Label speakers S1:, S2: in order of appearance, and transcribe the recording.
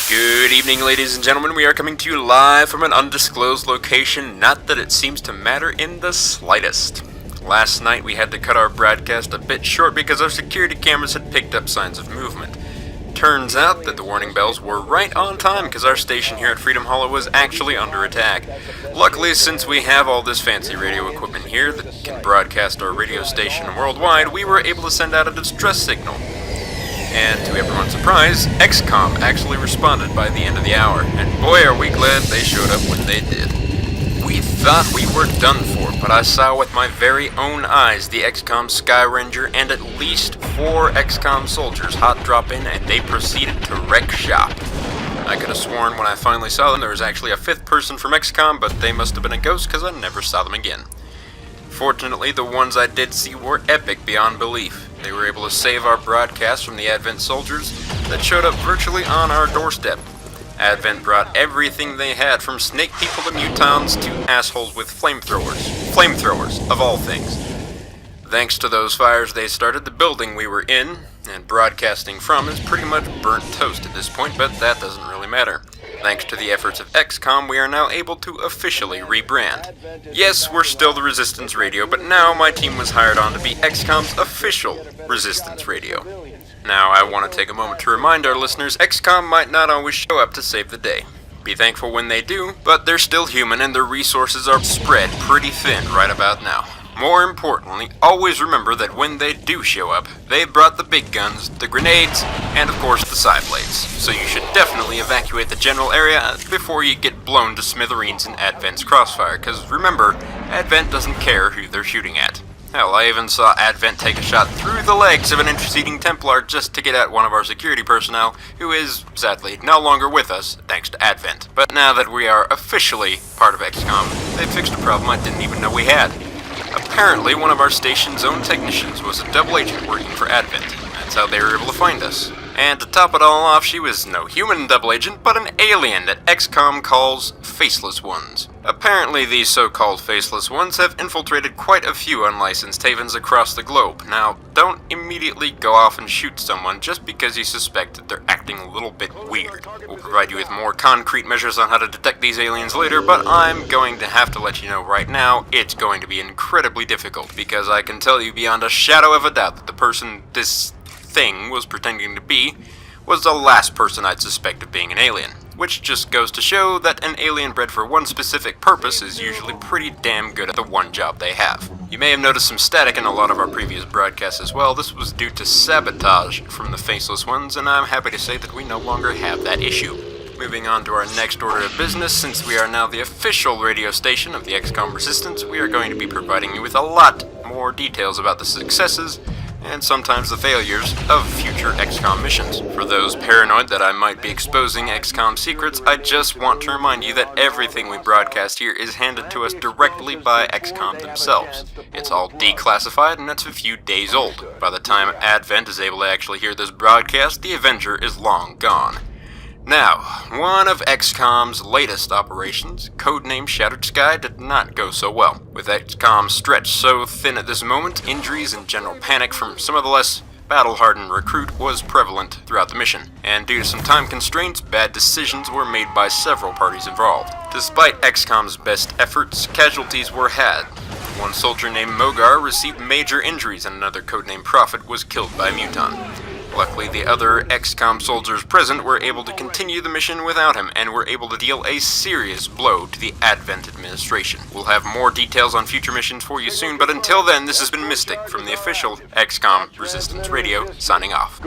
S1: Good evening, ladies and gentlemen. We are coming to you live from an undisclosed location, not that it seems to matter in the slightest. Last night we had to cut our broadcast a bit short because our security cameras had picked up signs of movement. Turns out that the warning bells were right on time because our station here at Freedom Hollow was actually under attack. Luckily, since we have all this fancy radio equipment here that can broadcast our radio station worldwide, we were able to send out a distress signal. And to everyone's surprise, XCOM actually responded by the end of the hour, and boy are we glad they showed up when they did. We thought we were done for, but I saw with my very own eyes the XCOM Sky Ranger and at least 4 XCOM soldiers hot drop in, and they proceeded to wreck shop. I could have sworn when I finally saw them there was actually a 5th person from XCOM, but they must have been a ghost because I never saw them again. Fortunately, the ones I did see were epic beyond belief. They were able to save our broadcast from the Advent soldiers that showed up virtually on our doorstep. Advent brought everything they had, from snake people to mutons to assholes with flamethrowers. Flamethrowers, of all things. Thanks to those fires they started, the building we were in and broadcasting from is pretty much burnt toast at this point, but that doesn't really matter. Thanks to the efforts of XCOM, we are now able to officially rebrand. Yes, we're still the Resistance Radio, but now my team was hired on to be XCOM's official Resistance Radio. Now, I want to take a moment to remind our listeners, XCOM might not always show up to save the day. Be thankful when they do, but they're still human and their resources are spread pretty thin right about now. More importantly, always remember that when they do show up, they brought the big guns, the grenades, and of course the side blades. So you should definitely evacuate the general area before you get blown to smithereens in Advent's crossfire, because remember, Advent doesn't care who they're shooting at. Hell, I even saw Advent take a shot through the legs of an interceding Templar just to get at one of our security personnel, who is, sadly, no longer with us, thanks to Advent. But now that we are officially part of XCOM, they fixed a problem I didn't even know we had. Apparently, one of our station's own technicians was a double agent working for Advent. That's how they were able to find us. And to top it all off, she was no human double agent, but an alien that XCOM calls Faceless Ones. Apparently, these so-called Faceless Ones have infiltrated quite a few unlicensed havens across the globe. Now, don't immediately go off and shoot someone just because you suspect that they're acting a little bit weird. We'll provide you with more concrete measures on how to detect these aliens later, but I'm going to have to let you know right now, it's going to be incredibly difficult, because I can tell you beyond a shadow of a doubt that the person this thing was pretending to be was the last person I'd suspect of being an alien, which just goes to show that an alien bred for one specific purpose is usually pretty damn good at the one job they have. You may have noticed some static in a lot of our previous broadcasts as well. This was due to sabotage from the Faceless Ones, and I'm happy to say that we no longer have that issue. Moving on to our next order of business, since we are now the official radio station of the XCOM Resistance, we are going to be providing you with a lot more details about the successes and sometimes the failures of future XCOM missions. For those paranoid that I might be exposing XCOM secrets, I just want to remind you that everything we broadcast here is handed to us directly by XCOM themselves. It's all declassified and it's a few days old. By the time Advent is able to actually hear this broadcast, the Avenger is long gone. Now, one of XCOM's latest operations, codenamed Shattered Sky, did not go so well. With XCOM stretched so thin at this moment, injuries and general panic from some of the less battle-hardened recruit was prevalent throughout the mission, and due to some time constraints, bad decisions were made by several parties involved. Despite XCOM's best efforts, casualties were had. One soldier named Mogar received major injuries, and another codenamed Prophet was killed by a muton. Luckily, the other XCOM soldiers present were able to continue the mission without him, and were able to deal a serious blow to the Advent administration. We'll have more details on future missions for you soon, but until then, this has been Mystic from the official XCOM Resistance Radio, signing off.